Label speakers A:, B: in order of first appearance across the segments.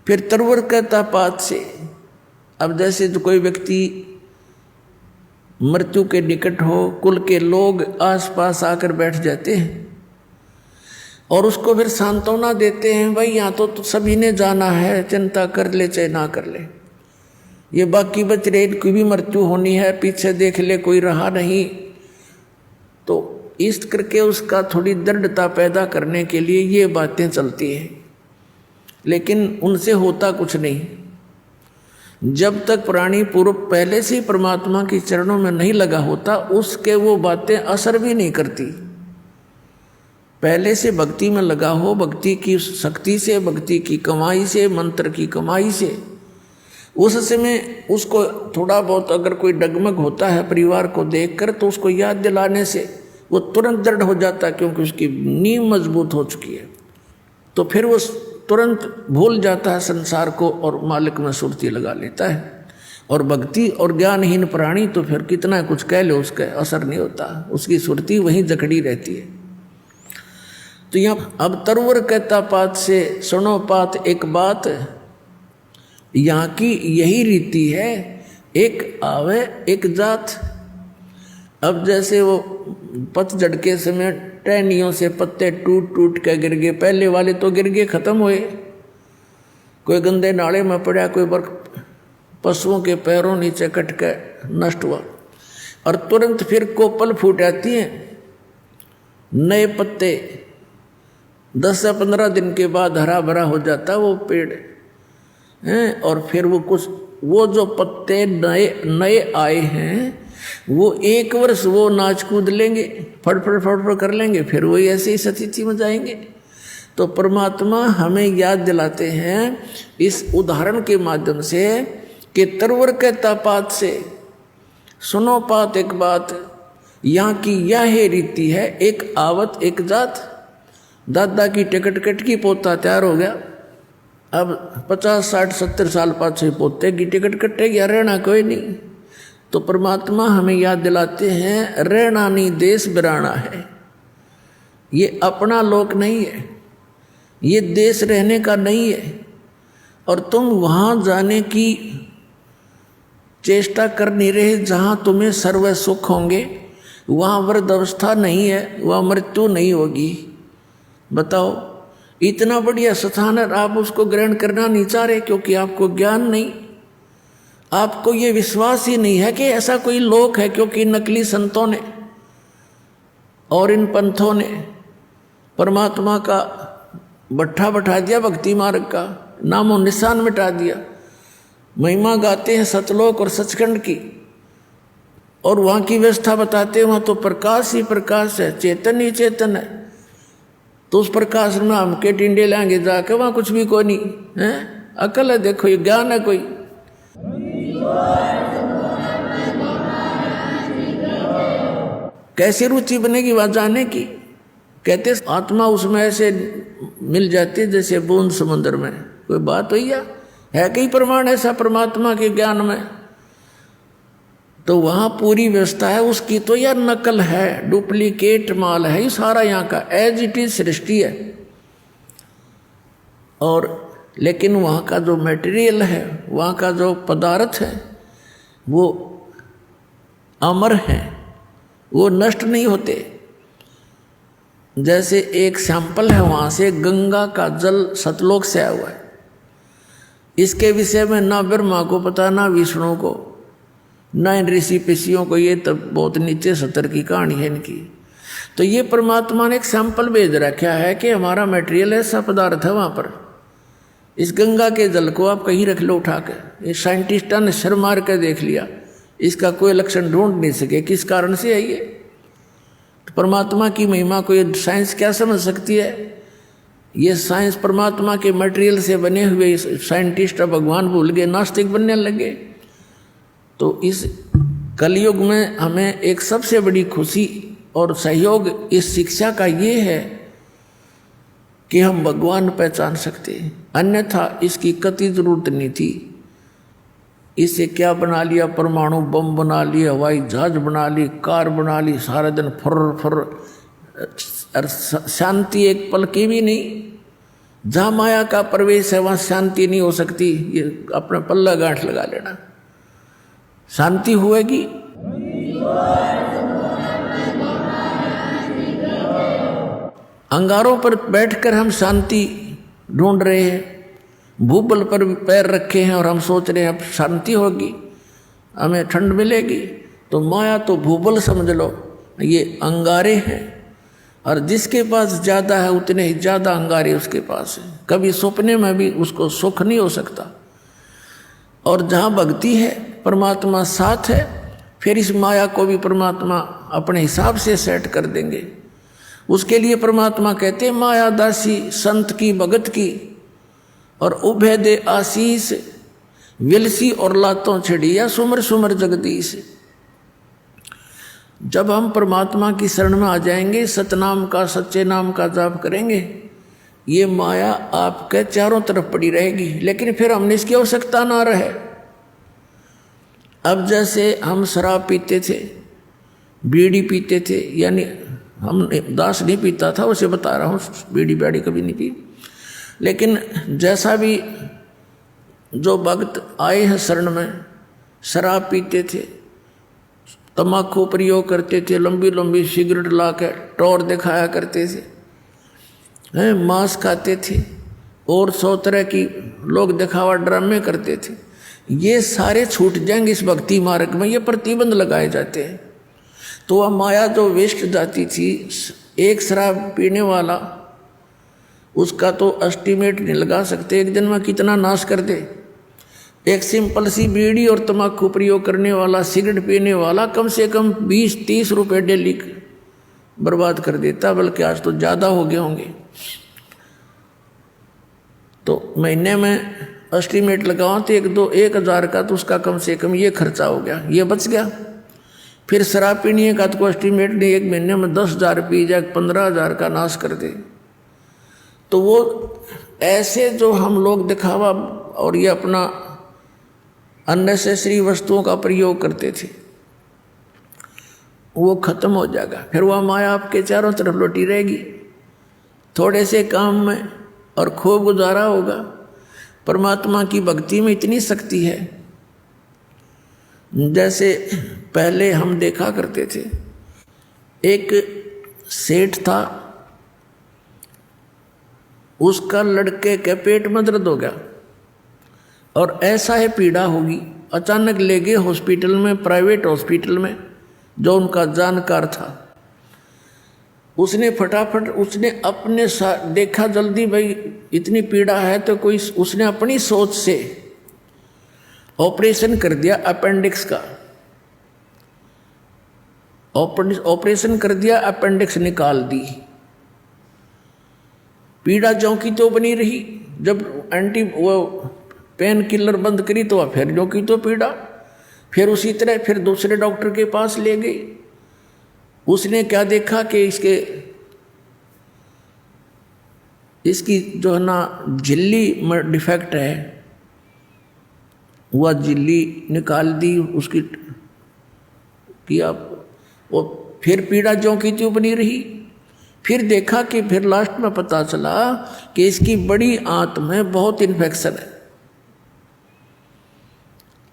A: फिर तरवर कहता पात से। अब जैसे जो कोई व्यक्ति मृत्यु के निकट हो, कुल के लोग आसपास आकर बैठ जाते हैं और उसको फिर सांत्वना देते हैं, भाई यहाँ तो सभी ने जाना है, चिंता कर ले चाहे ना कर ले, ये बाकी बच रहे इनकी भी मृत्यु होनी है, पीछे देख ले कोई रहा नहीं। तो इस करके उसका थोड़ी दृढ़ता पैदा करने के लिए ये बातें चलती हैं, लेकिन उनसे होता कुछ नहीं। जब तक प्राणी पूर्व पहले से ही परमात्मा के चरणों में नहीं लगा होता, उसके वो बातें असर भी नहीं करती। पहले से भक्ति में लगा हो, भक्ति की शक्ति से, भक्ति की कमाई से, मंत्र की कमाई से, उस समय उसको थोड़ा बहुत अगर कोई डगमग होता है परिवार को देखकर, तो उसको याद दिलाने से वो तुरंत दृढ़ हो जाता है, क्योंकि उसकी नींव मजबूत हो चुकी है। तो फिर वो तुरंत भूल जाता है संसार को और मालिक में सुरती लगा लेता है। और भक्ति और ज्ञानहीन प्राणी तो फिर कितना कुछ कह लो, उसका असर नहीं होता, उसकी सुरती वहीं जकड़ी रहती है। तो यहाँ अब तरवर कहता पात से, सुनो पात एक बात, यहाँ की यही रीति है, एक आवे एक जात। अब जैसे वो पतझड़ के समय टहनियों से पत्ते टूट टूट के गिर गए, पहले वाले तो गिर गए, खत्म हुए, कोई गंदे नाले में पड़ा, कोई बर्फ पशुओं के पैरों नीचे कट के नष्ट हुआ, और तुरंत फिर कोपल फूट आती हैं, नए पत्ते 10 से 15 दिन के बाद हरा भरा हो जाता वो पेड़ हैं। और फिर वो कुछ वो जो पत्ते नए आए हैं, वो एक वर्ष वो नाच कूद लेंगे, फड़ कर लेंगे, फिर वही ऐसे ही स्थिति में जाएंगे। तो परमात्मा हमें याद दिलाते हैं इस उदाहरण के माध्यम से कि तरवर कहता पात से, सुनो पात एक बात, यहाँ की यह रीति है, एक आवत एक जात। दादा की टिकट कट की, पोता तैयार हो गया, अब 50 60 70 साल पाछे पोते की टिकट कटेगी, रहना कोई नहीं। तो परमात्मा हमें याद दिलाते हैं, रहना नहीं देश बिराना है, ये अपना लोक नहीं है, ये देश रहने का नहीं है, और तुम वहाँ जाने की चेष्टा कर नहीं रहे जहाँ तुम्हें सर्व सुख होंगे, वहाँ वृद्ध अवस्था नहीं है, वहाँ मृत्यु नहीं होगी। बताओ, इतना बढ़िया स्थान है, आप उसको ग्रहण करना नहीं चाह रहे, क्योंकि आपको ज्ञान नहीं, आपको ये विश्वास ही नहीं है कि ऐसा कोई लोक है। क्योंकि नकली संतों ने और इन पंथों ने परमात्मा का भट्ठा बैठा दिया, भक्ति मार्ग का नामो निशान मिटा दिया। महिमा गाते हैं सतलोक और सचखंड की, और वहाँ की व्यवस्था बताते हैं, वहाँ तो प्रकाश ही प्रकाश है, चेतन ही चेतन है। तो उस प्रकाश में हम के टिंडे लाएंगे जाके, वहाँ कुछ भी कोई नहीं है। अकल है, देखो ये ज्ञान है कोई। कैसी रुचि बनेगी वहाँ जाने की। कहते आत्मा उसमें ऐसे मिल जाती है जैसे बूंद समुद्र में। कोई बात हुई है कई प्रमाण ऐसा परमात्मा के ज्ञान में। तो वहाँ पूरी व्यवस्था है उसकी, तो यार नकल है, डुप्लीकेट माल है ये सारा यहाँ का, एज इट इज सृष्टि है। और लेकिन वहाँ का जो मटेरियल है, वहाँ का जो पदार्थ है, वो अमर है, वो नष्ट नहीं होते। जैसे एक सैंपल है वहाँ से, गंगा का जल सतलोक से आया हुआ है। इसके विषय में ना ब्रह्मा को पता, ना विष्णु को, ना इन ऋषि पिषियों को, ये तो बहुत नीचे सतर की कहानी है इनकी। तो ये परमात्मा ने एक सैंपल भेज रखा है कि हमारा मटेरियल ऐसा पदार्थ है वहाँ पर। इस गंगा के जल को आप कहीं रख लो उठा कर, ये साइंटिस्टों ने सर मार कर देख लिया, इसका कोई लक्षण ढूंढ नहीं सके किस कारण से है ये। तो परमात्मा की महिमा को ये साइंस क्या समझ सकती है? ये साइंस परमात्मा के मटेरियल से बने हुए साइंटिस्ट अब भगवान भूल गए, नास्तिक बनने लगे। तो इस कलयुग में हमें एक सबसे बड़ी खुशी और सहयोग इस शिक्षा का ये है कि हम भगवान पहचान सकते हैं, अन्यथा इसकी कतई जरूरत नहीं थी। इससे क्या बना लिया, परमाणु बम बना लिया, हवाई जहाज बना ली, कार बना ली, सारा दिन फर फर, और शांति एक पल की भी नहीं। जहाँ माया का प्रवेश है वहाँ शांति नहीं हो सकती। ये अपना पल्ला गांठ लगा लेना, शांति हुएगी। अंगारों पर बैठकर हम शांति ढूंढ रहे हैं, भूबल पर पैर रखे हैं और हम सोच रहे हैं अब शांति होगी, हमें ठंड मिलेगी। तो माया तो भूबल समझ लो, ये अंगारे हैं, और जिसके पास ज़्यादा है उतने ही ज़्यादा अंगारे उसके पास है। कभी सपने में भी उसको सुख नहीं हो सकता। और जहाँ भक्ति है, परमात्मा साथ है, फिर इस माया को भी परमात्मा अपने हिसाब से सेट कर देंगे। उसके लिए परमात्मा कहते हैं माया दासी संत की भगत की, और उभय दे आशीष विलसी और लातों छड़िया सुमर सुमर जगदीश। जब हम परमात्मा की शरण में आ जाएंगे, सतनाम का सच्चे नाम का जाप करेंगे, ये माया आपके चारों तरफ पड़ी रहेगी, लेकिन फिर हमने इसकी आवश्यकता ना रहे। अब जैसे हम शराब पीते थे, बीड़ी पीते थे, यानी हम दास नहीं पीता था, उसे बता रहा हूँ, बीड़ी बैड़ी कभी नहीं पी, लेकिन जैसा भी जो भक्त आए हैं शरण में, शराब पीते थे, तम्बाकू प्रयोग करते थे, लंबी लंबी सिगरेट ला कर टौर दिखाया करते थे, मांस खाते थे, और 100 तरह की लोग दिखावा ड्रामे करते थे। ये सारे छूट जाएंगे इस भक्ति मार्ग में, ये प्रतिबंध लगाए जाते हैं। तो वह माया जो वेस्ट जाती थी, एक शराब पीने वाला, उसका तो एस्टीमेट नहीं लगा सकते एक दिन में कितना नाश कर दे। एक सिंपल सी बीड़ी और तम्बाकू प्रयोग करने वाला, सिगरेट पीने वाला कम से कम 20-30 रुपये डेली बर्बाद कर देता, बल्कि आज तो ज़्यादा हो गए होंगे। तो महीने में एस्टीमेट लगाओ तो 1,000 का, तो उसका कम से कम ये खर्चा हो गया, ये बच गया। फिर शराब पीने का तो कोई एस्टीमेट नहीं, एक महीने में 10,000 पी जाए, 15,000 का नाश कर दे। तो वो ऐसे जो हम लोग दिखावा और ये अपना अननेसेसरी वस्तुओं का प्रयोग करते थे, वो खत्म हो जाएगा। फिर वह माया आपके चारों तरफ लौटी रहेगी, थोड़े से काम में और खूब गुजारा होगा। परमात्मा की भक्ति में इतनी शक्ति है, जैसे पहले हम देखा करते थे, एक सेठ था, उसका लड़के के पेट में दर्द हो गया और ऐसा है पीड़ा होगी, अचानक ले गए हॉस्पिटल में, प्राइवेट हॉस्पिटल में, जो उनका जानकार था। उसने फटाफट उसने अपने देखा जल्दी, भाई इतनी पीड़ा है तो कोई, उसने अपनी सोच से ऑपरेशन कर दिया अपेंडिक्स का, ऑपरेशन कर दिया, अपेंडिक्स निकाल दी। पीड़ा ज्यों की तो बनी रही, जब वो पेन किलर बंद करी तो फिर ज्यों की तो पीड़ा। फिर उसी तरह फिर दूसरे डॉक्टर के पास ले गई, उसने क्या देखा कि इसकी जो है ना झिल्ली में डिफेक्ट है, वह झिल्ली निकाल दी उसकी किया, वो फिर पीड़ा ज्यों की त्यों बनी रही। फिर देखा कि फिर लास्ट में पता चला कि इसकी बड़ी आंत में बहुत इन्फेक्शन है।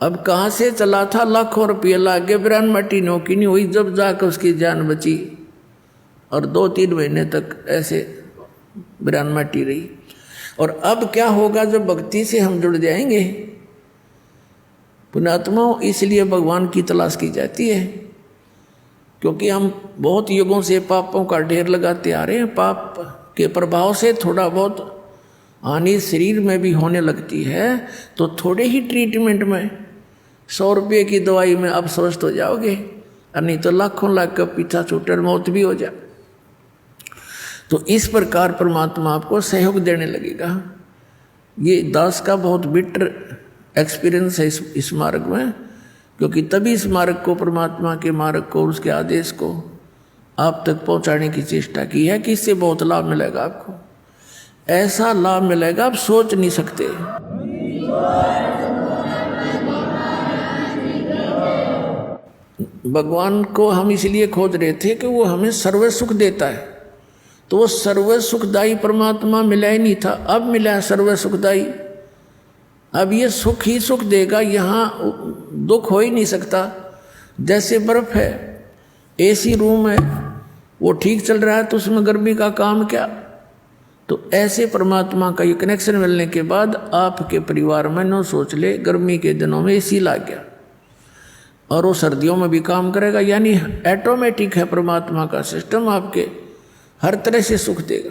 A: अब कहाँ से चला था, लाखों रुपये लागे, बिरान मटी नौकी नहीं हुई, जब जाकर उसकी जान बची, और 2-3 महीने तक ऐसे बिरान मटी रही। और अब क्या होगा जब भक्ति से हम जुड़ जाएंगे। पुण्यात्माओं, इसलिए भगवान की तलाश की जाती है, क्योंकि हम बहुत युगों से पापों का ढेर लगाते आ रहे हैं। पाप के प्रभाव से थोड़ा बहुत हानि शरीर में भी होने लगती है, तो थोड़े ही ट्रीटमेंट में 100 रुपये की दवाई में आप स्वस्थ हो जाओगे, और नहीं तो लाखों लाख का पीछा छूटर मौत भी हो जाए। तो इस प्रकार परमात्मा आपको सहयोग देने लगेगा। ये दास का बहुत बिटर एक्सपीरियंस है इस मार्ग में, क्योंकि तभी इस मार्ग को, परमात्मा के मार्ग को, उसके आदेश को आप तक पहुंचाने की चेष्टा की है कि इससे बहुत लाभ मिलेगा आपको। ऐसा लाभ मिलेगा आप सोच नहीं सकते। भगवान को हम इसलिए खोज रहे थे कि वो हमें सर्व सुख देता है, तो वो सर्व सुखदायी परमात्मा मिला ही नहीं था, अब मिला है सर्व सुखदायी। अब ये सुख ही सुख देगा, यहाँ दुख हो ही नहीं सकता। जैसे बर्फ है, एसी रूम है, वो ठीक चल रहा है तो उसमें गर्मी का काम क्या। तो ऐसे परमात्मा का ये कनेक्शन मिलने के बाद आपके परिवार में न सोच ले गर्मी के दिनों में एसी लग गया और वो सर्दियों में भी काम करेगा, यानी ऑटोमेटिक है परमात्मा का सिस्टम, आपके हर तरह से सुख देगा।